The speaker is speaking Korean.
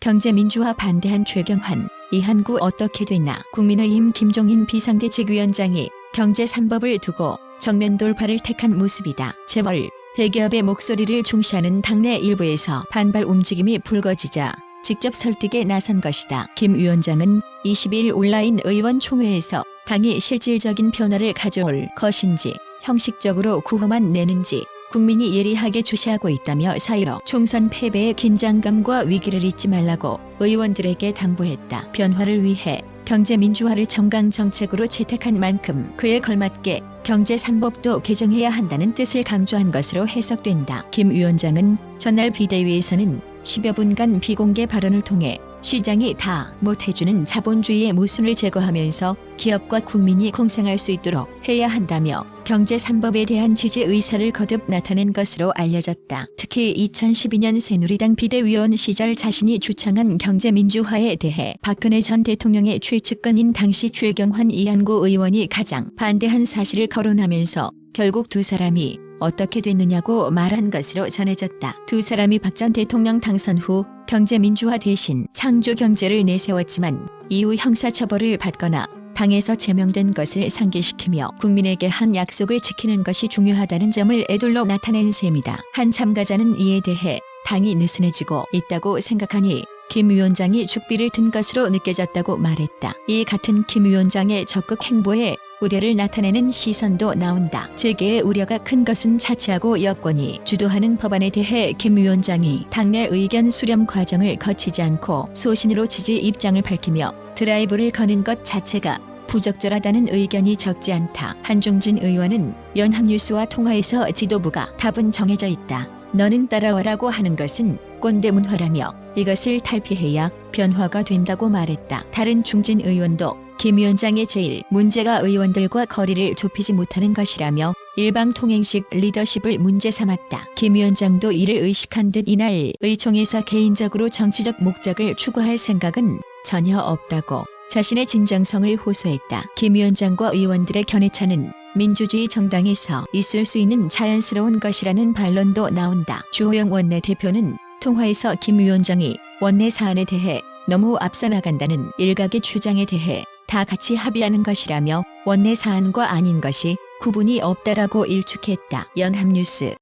경제민주화 반대한 최경환, 이한구 어떻게 됐나. 국민의힘 김종인 비상대책위원장이 경제 3법을 두고 정면 돌파를 택한 모습이다. 재벌, 대기업의 목소리를 중시하는 당내 일부에서 반발 움직임이 불거지자 직접 설득에 나선 것이다. 김 위원장은 22일 온라인 의원총회에서 당이 실질적인 변화를 가져올 것인지 형식적으로 구호만 내는지 국민이 예리하게 주시하고 있다며 4.15 총선 패배의 긴장감과 위기를 잊지 말라고 의원들에게 당부했다. 변화를 위해 경제민주화를 정강정책으로 채택한 만큼 그에 걸맞게 경제 3법도 개정해야 한다는 뜻을 강조한 것으로 해석된다. 김 위원장은 전날 비대위에서는 10여 분간 비공개 발언을 통해 시장이 다 못해주는 자본주의의 모순을 제거하면서 기업과 국민이 공생할 수 있도록 해야 한다며 경제 3법에 대한 지지 의사를 거듭 나타낸 것으로 알려졌다. 특히 2012년 새누리당 비대위원 시절 자신이 주창한 경제민주화에 대해 박근혜 전 대통령의 최측근인 당시 최경환 이한구 의원이 가장 반대한 사실을 거론하면서 결국 두 사람이 어떻게 됐느냐고 말한 것으로 전해졌다. 두 사람이 박 전 대통령 당선 후 경제민주화 대신 창조경제를 내세웠지만 이후 형사처벌을 받거나 당에서 제명된 것을 상기시키며 국민에게 한 약속을 지키는 것이 중요하다는 점을 애둘러 나타낸 셈이다. 한 참가자는 이에 대해 당이 느슨해지고 있다고 생각하니 김 위원장이 죽비를 든 것으로 느껴졌다고 말했다. 이 같은 김 위원장의 적극 행보에 우려를 나타내는 시선도 나온다. 재계의 우려가 큰 것은 자치하고 여권이 주도하는 법안에 대해 김 위원장이 당내 의견 수렴 과정을 거치지 않고 소신으로 지지 입장을 밝히며 드라이브를 거는 것 자체가 부적절하다는 의견이 적지 않다. 한종진 의원은 연합뉴스와 통화에서 지도부가 답은 정해져 있다. 너는 따라와라고 하는 것은 꼰대 문화라며 이것을 탈피해야 변화가 된다고 말했다. 다른 중진 의원도 김 위원장의 제일 문제가 의원들과 거리를 좁히지 못하는 것이라며 일방통행식 리더십을 문제 삼았다. 김 위원장도 이를 의식한 듯 이날 의총에서 개인적으로 정치적 목적을 추구할 생각은 전혀 없다고 자신의 진정성을 호소했다. 김 위원장과 의원들의 견해차는 민주주의 정당에서 있을 수 있는 자연스러운 것이라는 반론도 나온다. 주호영 원내대표는 통화에서 김 위원장이 원내 사안에 대해 너무 앞서 나간다는 일각의 주장에 대해 다 같이 합의하는 것이라며 원내 사안과 아닌 것이 구분이 없다라고 일축했다. 연합뉴스